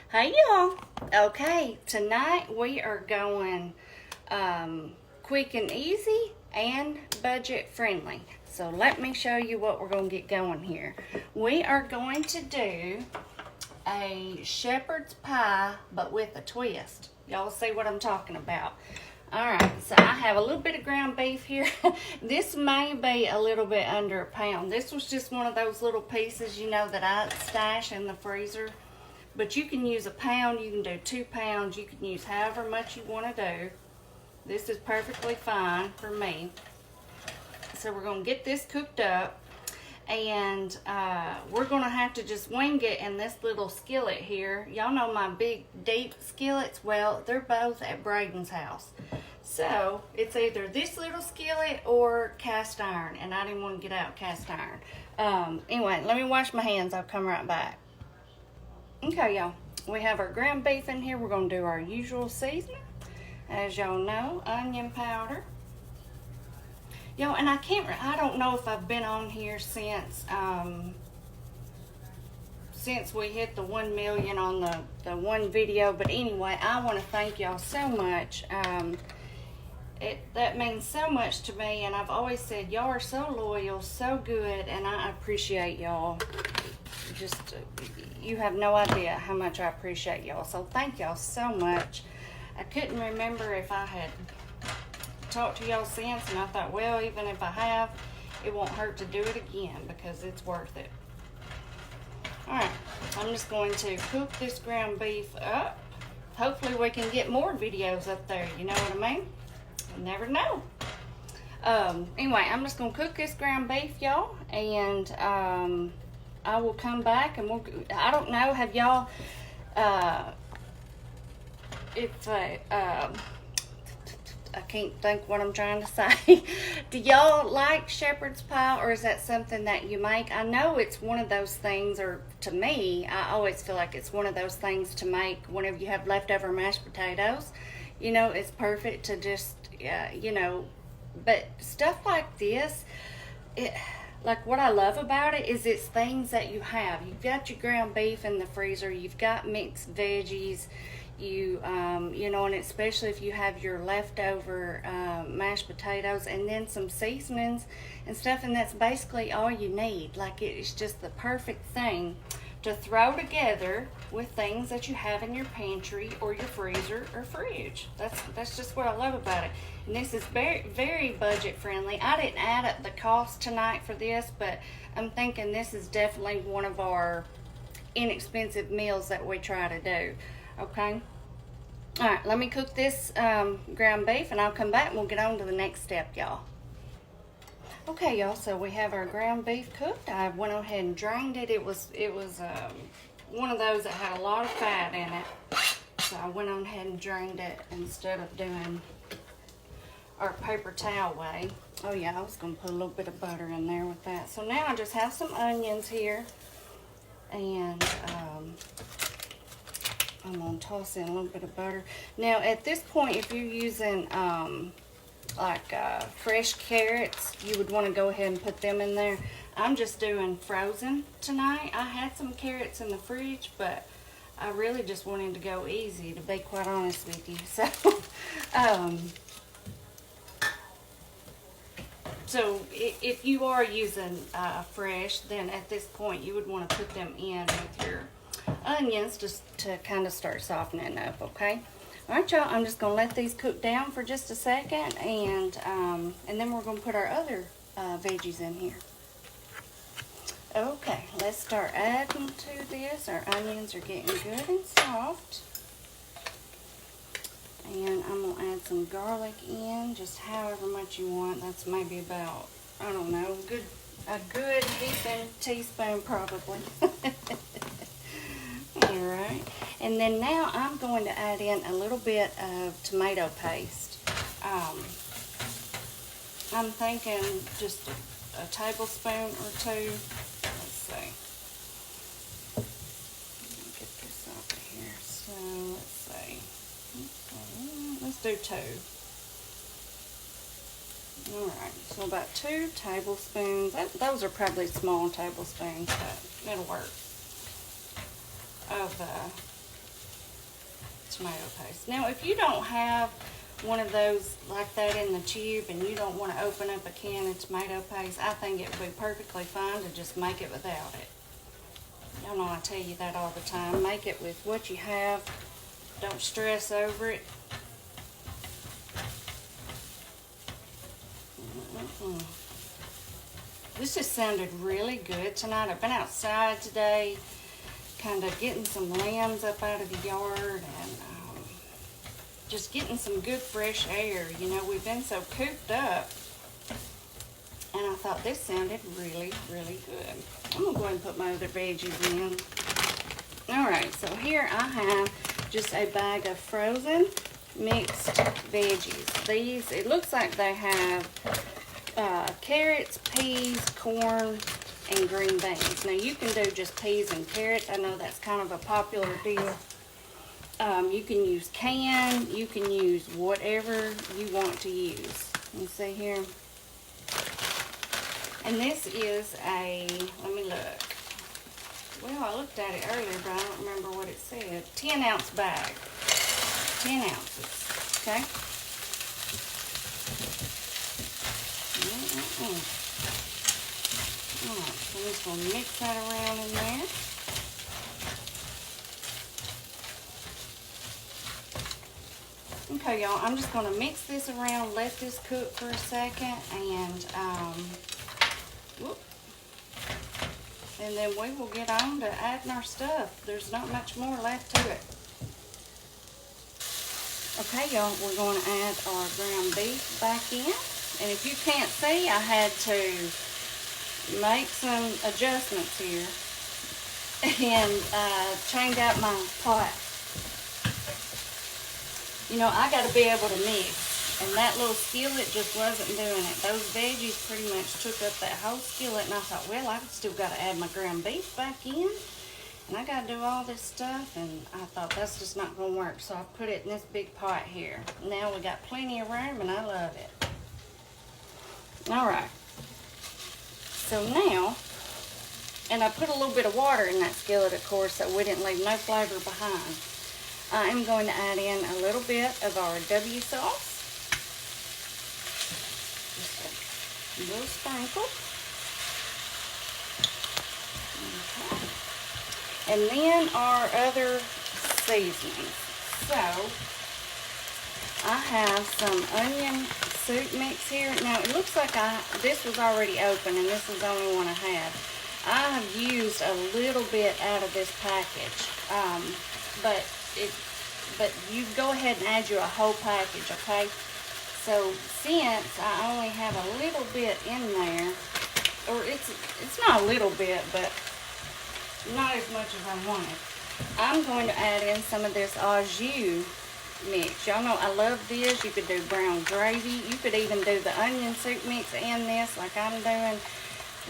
Hey y'all. Okay, tonight we are going quick and easy and budget friendly. So let me show you what we're going to get going here. We are going to do a shepherd's pie but with a twist. Y'all see what I'm talking about. Alright, so I have a little bit of ground beef here. This may be a little bit under a pound. This was just one of those little pieces, you know, that I stash in the freezer. But you can use a pound, you can do 2 pounds, you can use however much you want to do. This is perfectly fine for me. So we're going to get this cooked up, and we're going to have to just wing it in this little skillet here. Y'all know my big deep skillets? Well, they're both at Braden's house. So it's either this little skillet or cast iron, and I didn't want to get out cast iron. Anyway, let me wash my hands, I'll come right back. Okay, y'all, we have our ground beef in here. We're going to do our usual seasoning. As y'all know, onion powder. Y'all, and I don't know if I've been on here since we hit the 1 million on the one video. But anyway, I want to thank y'all so much. That means so much to me, and I've always said y'all are so loyal, so good, and I appreciate y'all. Just you have no idea how much I appreciate y'all. So thank y'all so much. I couldn't remember if I had talked to y'all since, and I thought, well, even if I have, it won't hurt to do it again because it's worth it. Alright, I'm just going to cook this ground beef up. Hopefully we can get more videos up there, you know what I mean? You never know. Anyway, I'm just going to cook this ground beef, y'all, and I will come back and I don't know, have y'all, I can't think what I'm trying to say. Do y'all like shepherd's pie, or is that something that you make? I know it's one of those things, or to me, I always feel like it's one of those things to make whenever you have leftover mashed potatoes. You know, it's perfect to just, you know, but stuff like this, like what I love about it is it's things that you have. You've got your ground beef in the freezer, you've got mixed veggies, you know, and especially if you have your leftover mashed potatoes and then some seasonings and stuff, and that's basically all you need. Like, it's just the perfect thing to throw together with things that you have in your pantry or your freezer or fridge. That's just what I love about it. And this is very, very budget friendly. I didn't add up the cost tonight for this, but I'm thinking this is definitely one of our inexpensive meals that we try to do. Okay? Alright, let me cook this ground beef, and I'll come back and we'll get on to the next step, y'all. Okay, y'all, so we have our ground beef cooked. I went ahead and drained it. It was one of those that had a lot of fat in it. So I went on ahead and drained it instead of doing our paper towel way. Oh yeah, I was going to put a little bit of butter in there with that. So now I just have some onions here, and I'm going to toss in a little bit of butter. Now at this point, if you're using fresh carrots, you would want to go ahead and put them in there. I'm just doing frozen tonight. I had some carrots in the fridge, but I really just wanted to go easy, to be quite honest with you. So if you are using fresh, then at this point you would want to put them in with your onions just to kind of start softening up, okay? Alright, y'all, I'm just going to let these cook down for just a second, and then we're going to put our other veggies in here. Okay, let's start adding to this. Our onions are getting good and soft. And I'm going to add some garlic in, just however much you want. That's maybe about, I don't know, a good heaping teaspoon probably. Alright, and then now I'm going to add in a little bit of tomato paste. I'm thinking just a tablespoon or two. Let's see. Let me get this over here. So let's see. Let's do 2. Alright, so about 2 tablespoons. Those are probably small tablespoons, but it'll work. Of tomato paste. Now, if you don't have one of those like that in the tube and you don't want to open up a can of tomato paste, I think it would be perfectly fine to just make it without it. Y'all know I tell you that all the time. Make it with what you have. Don't stress over it. This just sounded really good tonight. I've been outside today, kind of getting some limbs up out of the yard and just getting some good fresh air. You know, we've been so cooped up, and I thought this sounded really, really good. I'm gonna go ahead and put my other veggies in. All right, so here I have just a bag of frozen mixed veggies. These, it looks like they have carrots, peas, corn, and green beans. Now you can do just peas and carrots. I know that's kind of a popular deal. You can use canned, you can use whatever you want to use. You see here? And this is a, let me look. Well, I looked at it earlier, but I don't remember what it said. 10-ounce bag. 10 ounces, okay? Alright, so I'm just going to mix that around in there. Okay, y'all, I'm just going to mix this around, let this cook for a second, and then we will get on to adding our stuff. There's not much more left to it. Okay, y'all, we're going to add our ground beef back in. And if you can't see, I had to make some adjustments here and change out my pot. You know, I got to be able to mix, and that little skillet just wasn't doing it. Those veggies pretty much took up that whole skillet, and I thought, well, I've still got to add my ground beef back in, and I got to do all this stuff, and I thought that's just not going to work, so I put it in this big pot here. Now we got plenty of room, and I love it. All right. So now, and I put a little bit of water in that skillet, of course, so we didn't leave no flavor behind. I am going to add in a little bit of our W sauce. Just a little sprinkle. Okay. And then our other seasonings. So, I have some onion soup mix here. Now, it looks like this was already open, and this is the only one I had. I have used a little bit out of this package, but you go ahead and add you a whole package, okay? So since I only have a little bit in there, or it's not a little bit, but not as much as I wanted, I'm going to add in some of this au jus mix. Y'all know I love this. You could do brown gravy. You could even do the onion soup mix and this like I'm doing.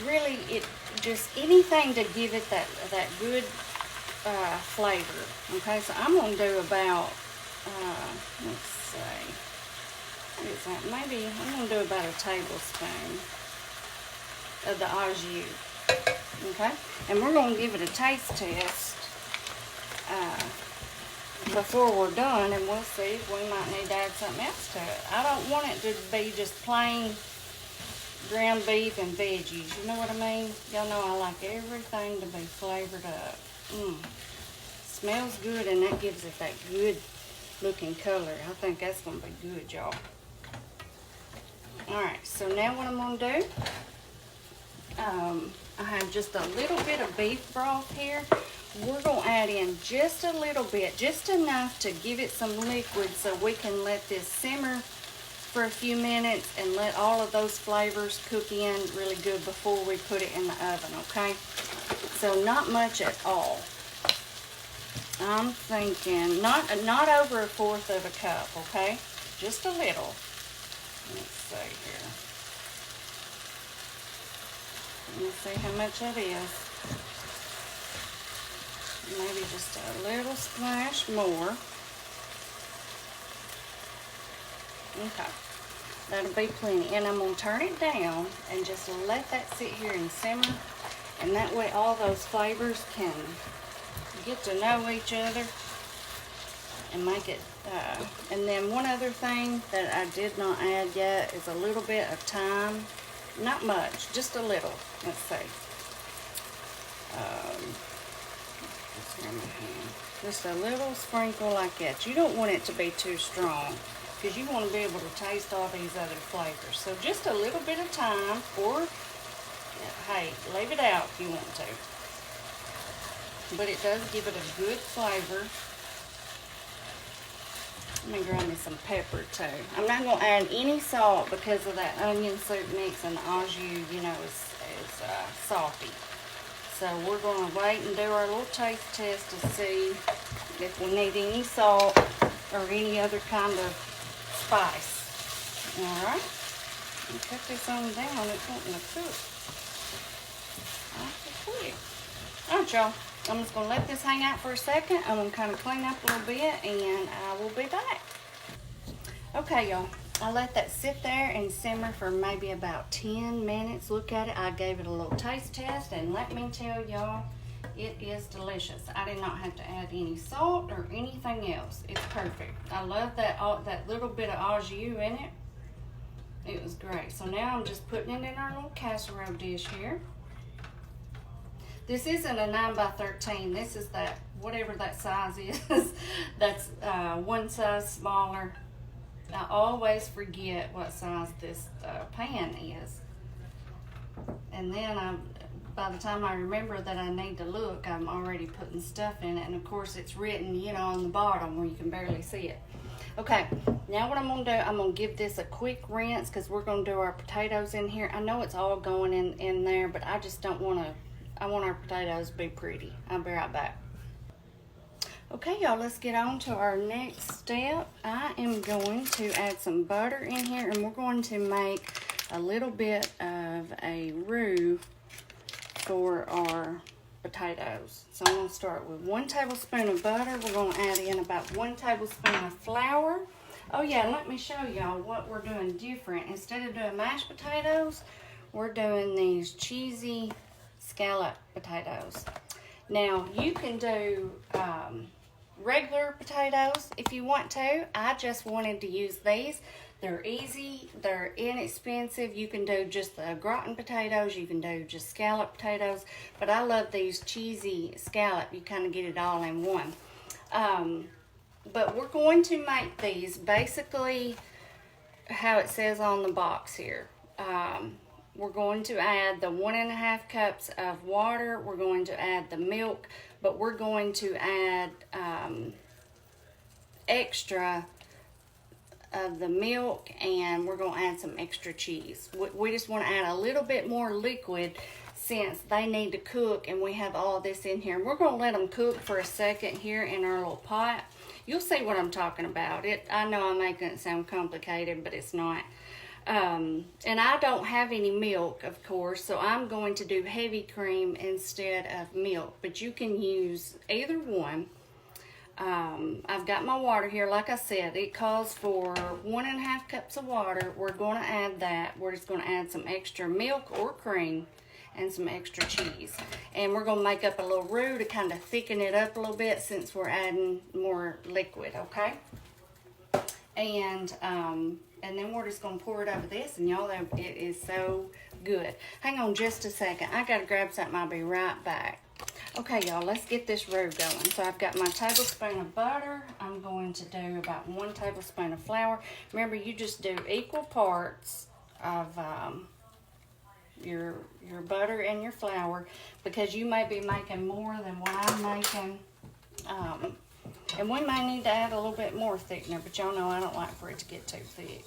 Really, it just anything to give it that good flavor. Okay, so I'm going to do about, let's see, what is that? Maybe I'm going to do about a tablespoon of the au jus. Okay, and we're going to give it a taste test before we're done, and we'll see if we might need to add something else to it. I don't want it to be just plain ground beef and veggies. You know what I mean? Y'all know I like everything to be flavored up. Smells good, and that gives it that good looking color. I think that's going to be good, y'all. Alright, so now what I'm going to do, I have just a little bit of beef broth here. We're going to add in just a little bit, just enough to give it some liquid so we can let this simmer for a few minutes and let all of those flavors cook in really good before we put it in the oven, okay? So not much at all. I'm thinking not over 1/4 of a cup, okay? Just a little. Let's see here. Let's see how much that is. Maybe just a little splash more. Okay, that'll be plenty. And I'm going to turn it down and just let that sit here and simmer. And that way all those flavors can get to know each other. and make it, and then one other thing that I did not add yet is a little bit of thyme. Not much, just a little. Let's see. Just a little sprinkle like that. You don't want it to be too strong because you want to be able to taste all these other flavors. So just a little bit of thyme, or hey, leave it out if you want to. But it does give it a good flavor. Let me grind me some pepper too. I'm not going to add any salt because of that onion soup mix, and the au jus, you know, is salty. So we're going to wait and do our little taste test to see if we need any salt or any other kind of spice. Alright. Cut this on down. It's wanting to cook. Quick. Alright, y'all. I'm just going to let this hang out for a second. I'm going to kind of clean up a little bit, and I will be back. Okay, y'all. I let that sit there and simmer for maybe about 10 minutes. Look at it. I gave it a little taste test, and let me tell y'all, it is delicious. I did not have to add any salt or anything else. It's perfect. I love that little bit of au jus in it. It was great. So now I'm just putting it in our little casserole dish here. This isn't a 9 by 13. This is that, whatever that size is. That's one size smaller. I always forget what size this pan is. And then by the time I remember that I need to look, I'm already putting stuff in it. And of course it's written, you know, on the bottom where you can barely see it. Okay, now what I'm going to do, I'm going to give this a quick rinse because we're going to do our potatoes in here. I know it's all going in there, but I just don't want to, I want our potatoes to be pretty. I'll be right back. Okay, y'all, let's get on to our next step. I am going to add some butter in here, and we're going to make a little bit of a roux for our potatoes. So I'm going to start with 1 tablespoon of butter. We're going to add in about 1 tablespoon of flour. Oh yeah, let me show y'all what we're doing different. Instead of doing mashed potatoes, we're doing these cheesy scallop potatoes. Now, you can do regular potatoes if you want to. I just wanted to use these. They're easy, they're inexpensive. You can do just the gratin potatoes, you can do just scallop potatoes, but I love these cheesy scallop. You kind of get it all in one. But we're going to make these basically how it says on the box here. We're going to add the 1.5 cups of water. We're going to add the milk, but we're going to add extra of the milk, and we're going to add some extra cheese. We just want to add a little bit more liquid since they need to cook, and we have all this in here. We're going to let them cook for a second here in our little pot. You'll see what I'm talking about. I know I'm making it sound complicated, but it's not. And I don't have any milk, of course, so I'm going to do heavy cream instead of milk, but you can use either one. I've got my water here. Like I said, it calls for 1.5 cups of water. We're going to add that. We're just going to add some extra milk or cream and some extra cheese. And we're going to make up a little roux to kind of thicken it up a little bit since we're adding more liquid, okay? And then we're just going to pour it over this, and y'all, it is so good. Hang on just a second. I got to grab something. I'll be right back. Okay, y'all, let's get this roux going. So I've got my tablespoon of butter. I'm going to do about 1 tablespoon of flour. Remember, you just do equal parts of your butter and your flour, because you may be making more than what I'm making. And we may need to add a little bit more thickener, but y'all know I don't like for it to get too thick.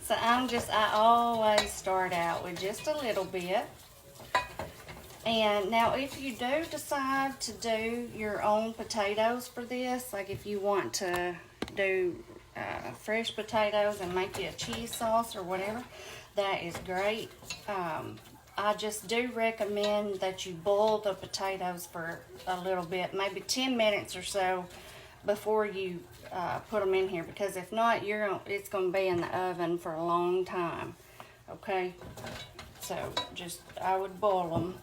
So I always start out with just a little bit. And now if you do decide to do your own potatoes for this, like if you want to do fresh potatoes and make you a cheese sauce or whatever, that is great. I just do recommend that you boil the potatoes for a little bit, maybe 10 minutes or so before you put them in here, because if not, it's going to be in the oven for a long time, okay? So I would boil them.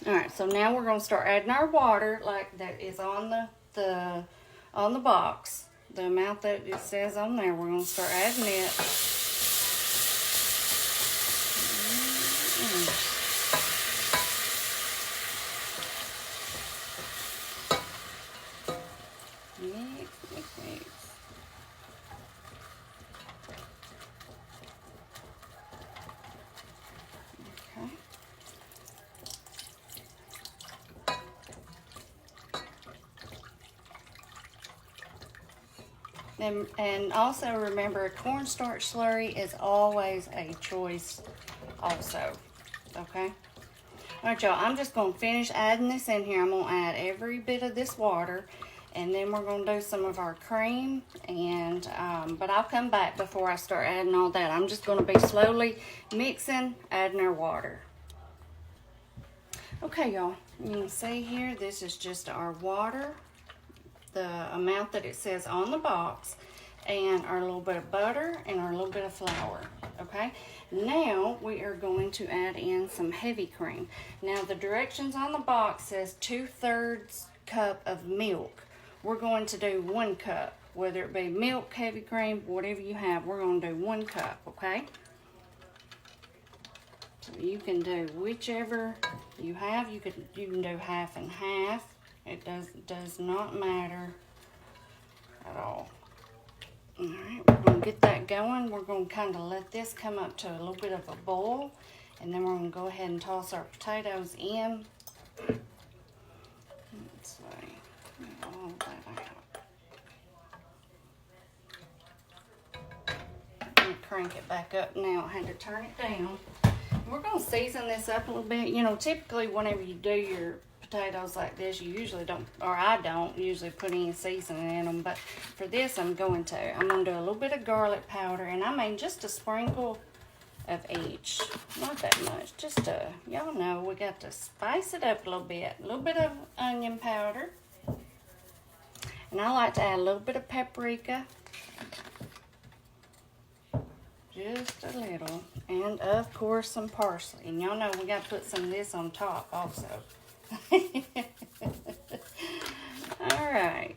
All right, so now we're going to start adding our water like that is on the on the box, the amount that it says on there. We're going to start adding it. Mix, mix, mix. Okay. And also remember, a cornstarch slurry is always a choice also, okay? All right, y'all, I'm just going to finish adding this in here. I'm going to add every bit of this water, and then we're going to do some of our cream, and but I'll come back before I start adding all that. I'm just going to be slowly mixing, adding our water. Okay, y'all, you can see here, this is just our water, the amount that it says on the box, and our little bit of butter and our little bit of flour. Okay, now we are going to add in some heavy cream. Now the directions on the box says 2/3 cup of milk. We're going to do 1 cup, whether it be milk, heavy cream, whatever you have. We're going to do 1 cup. Okay, so you can do whichever you have. You can do half and half. It does not matter at all. All right, we're going to get that going. We're going to kind of let this come up to a little bit of a boil, and then we're going to go ahead and toss our potatoes in. Let's see, get all that out. I'm going to crank it back up now. I had to turn it down. We're going to season this up a little bit. You know, typically whenever you do your potatoes like this, you usually don't, or I don't usually put any seasoning in them, but for this I'm going to do a little bit of garlic powder, and I mean just a sprinkle of each, not that much, just y'all know we got to spice it up a little bit of onion powder, and I like to add a little bit of paprika, just a little, and of course some parsley, and y'all know we got to put some of this on top also. Alright,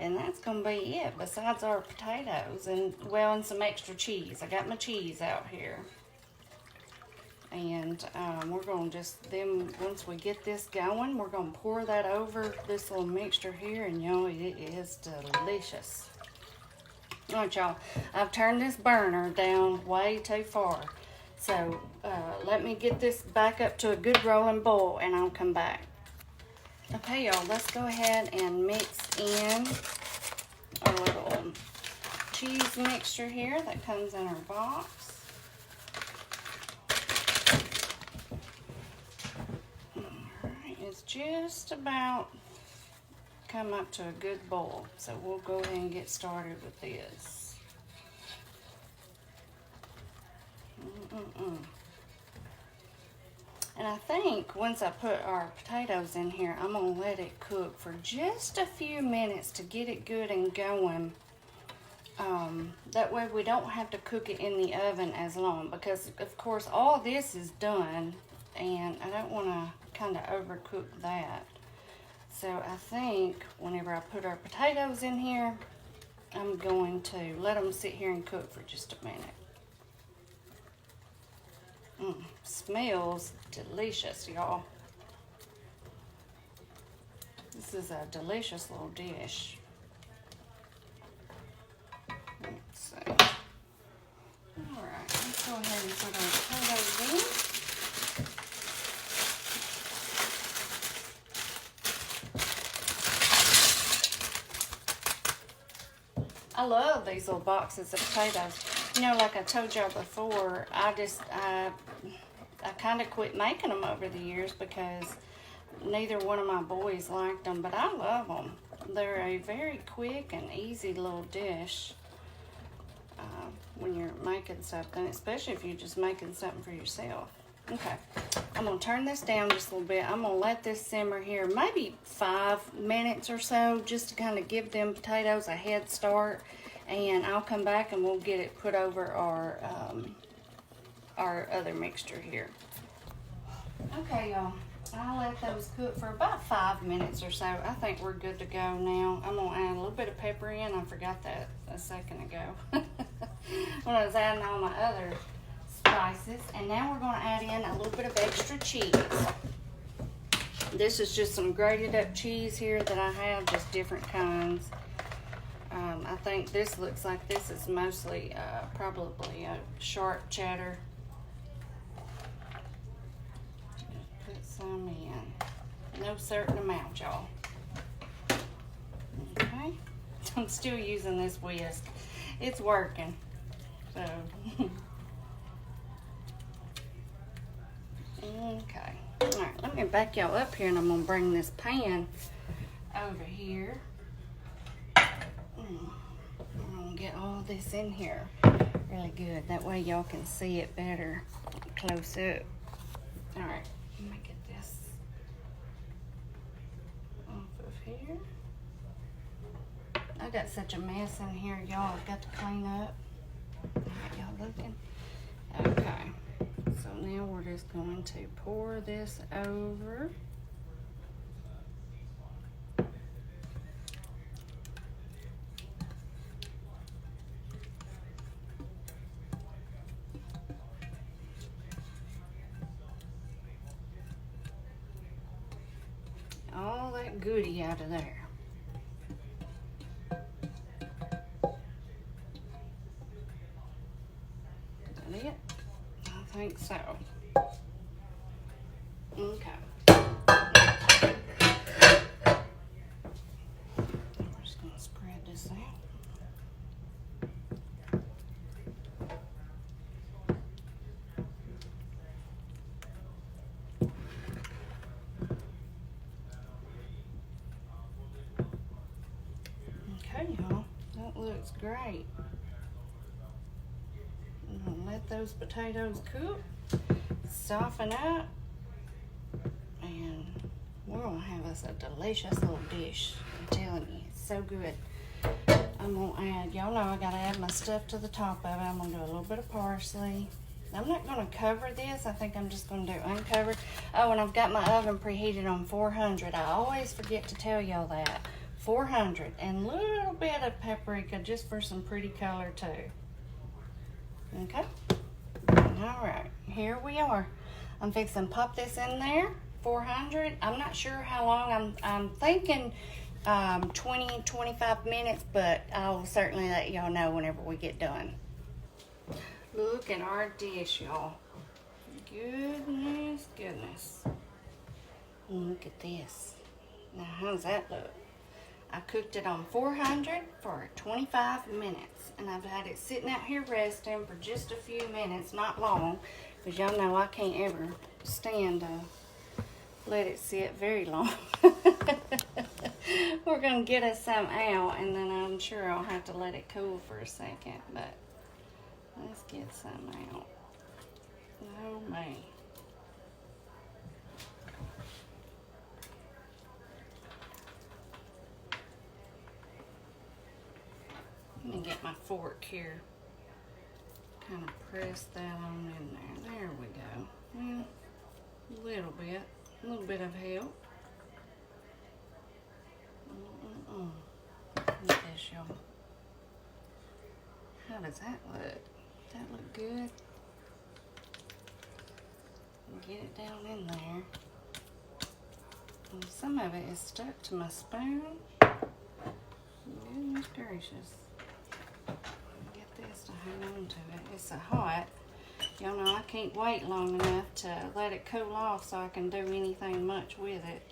and that's gonna be it besides our potatoes and some extra cheese. I got my cheese out here, and we're gonna then once we get this going, we're gonna pour that over this little mixture here, and y'all, it is delicious. Alright, y'all, I've turned this burner down way too far. So let me get this back up to a good rolling boil, and I'll come back. Okay, y'all, let's go ahead and mix in our little cheese mixture here that comes in our box. Alright, it's just about come up to a good boil, so we'll go ahead and get started with this. And I think once I put our potatoes in here, I'm going to let it cook for just a few minutes to get it good and going. That way we don't have to cook it in the oven as long, because of course all this is done and I don't want to kind of overcook that. So I think whenever I put our potatoes in here, I'm going to let them sit here and cook for just a minute. Smells delicious, y'all. This is a delicious little dish. Let's see. Alright, let's go ahead and put our potatoes in. I love these little boxes of potatoes. You know, like I told y'all before, I kind of quit making them over the years because neither one of my boys liked them, but I love them. They're a very quick and easy little dish when you're making something, especially if you're just making something for yourself. Okay, I'm going to turn this down just a little bit. I'm going to let this simmer here maybe 5 minutes or so, just to kind of give them potatoes a head start, and I'll come back and we'll get it put over our other mixture here. Okay, y'all, I'll let those cook for about 5 minutes or so. I think we're good to go now. I'm gonna add a little bit of pepper in. I forgot that a second ago when I was adding all my other spices. And now we're gonna add in a little bit of extra cheese. This is just some grated up cheese here that I have, just different kinds. I think this looks like this is mostly probably a sharp cheddar. Some in. No certain amount, y'all. Okay. I'm still using this whisk. It's working. So. Okay. Alright, let me back y'all up here and I'm going to bring this pan over here. I'm going to get all this in here really good. That way y'all can see it better close up. Alright. Let me get this off of here. I got such a mess in here, y'all. I've got to clean up. Alright, y'all looking? Okay. So now we're just going to pour this over. All that goodie out of there. Is that it? I think so. Okay. We're just going to spread this out. Okay, y'all, that looks great. I'm gonna let those potatoes cook, soften up, and we're gonna have us a delicious little dish. I'm telling you, it's so good. I'm gonna add, y'all know I gotta add my stuff to the top of it. I'm gonna do a little bit of parsley. I'm not gonna cover this. I think I'm just gonna do uncovered. Oh, and I've got my oven preheated on 400. I always forget to tell y'all that. 400, and a little bit of paprika just for some pretty color too. Okay. All right, here we are. I'm fixing to pop this in there. 400. I'm not sure how long. I'm thinking 20, 25 minutes, but I'll certainly let y'all know whenever we get done. Look at our dish, y'all. Goodness, goodness. Look at this. Now, how's that look? I cooked it on 400 for 25 minutes, and I've had it sitting out here resting for just a few minutes, not long, because y'all know I can't ever stand to let it sit very long. We're going to get us some out, and then I'm sure I'll have to let it cool for a second, but let's get some out. Oh, man. Let me get my fork here. Kind of press that on in there. There we go. Well, a little bit of help. Look at this, y'all. How does that look? Does that look good? Get it down in there. And some of it is stuck to my spoon. Goodness gracious. Get this to hang on to it. It's so hot. Y'all know I can't wait long enough to let it cool off so I can do anything much with it.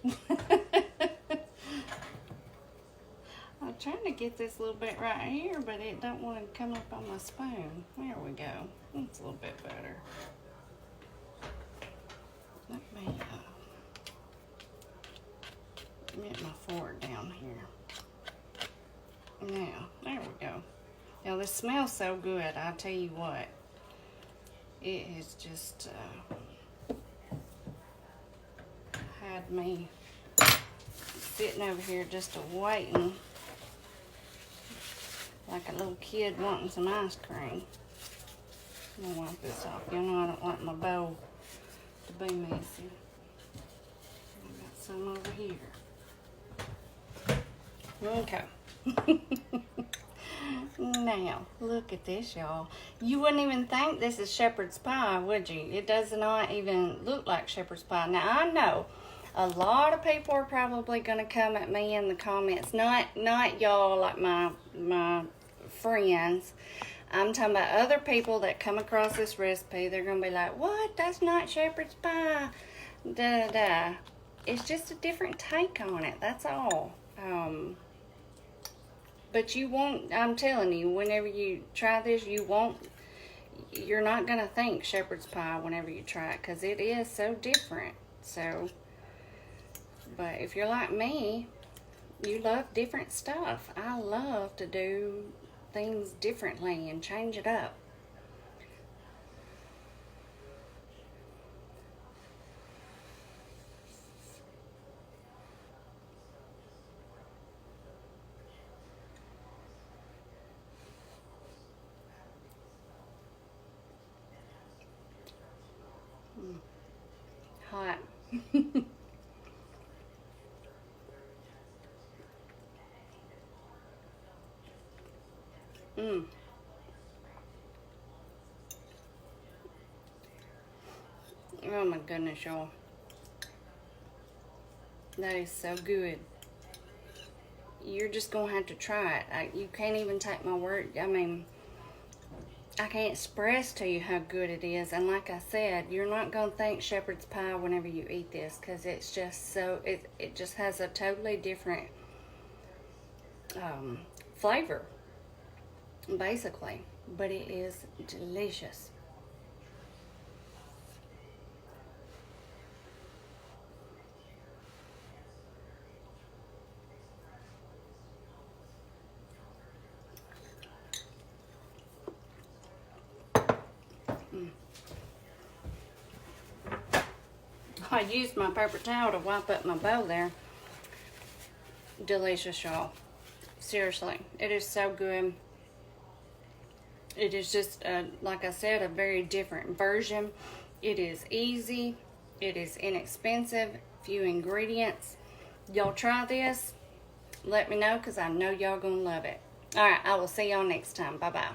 I'm trying to get this little bit right here, but it don't want to come up on my spoon. There we go. That's a little bit better. Let me get my fork down here. Now, there we go. Now, this smells so good, I'll tell you what. It has just had me sitting over here just waiting like a little kid wanting some ice cream. I'm gonna wipe this off. You know I don't like my bowl to be messy. some over here. Okay. Now, look at this, y'all. You wouldn't even think this is shepherd's pie, would you? It does not even look like shepherd's pie. Now, I know a lot of people are probably going to come at me in the comments. Not y'all, like my friends. I'm talking about other people that come across this recipe. They're going to be like, what? That's not shepherd's pie. Da, da, da. It's just a different take on it. That's all. But you won't, I'm telling you, whenever you try this, you're not going to think shepherd's pie whenever you try it, because it is so different. So, but if you're like me, you love different stuff. I love to do things differently and change it up. Hot. Mm. Oh my goodness, y'all. That is so good. You're just going to have to try it. You can't even take my word. I mean, I can't express to you how good it is. And like I said, you're not going to think shepherd's pie whenever you eat this, because it's just so, it just has a totally different flavor, basically. But it is delicious. I used my paper towel to wipe up my bowl there. Delicious, y'all. Seriously, it is so good. It is just, like I said, a very different version. It is easy. It is inexpensive. Few ingredients. Y'all try this. Let me know, because I know y'all gonna love it. All right, I will see y'all next time. Bye-bye.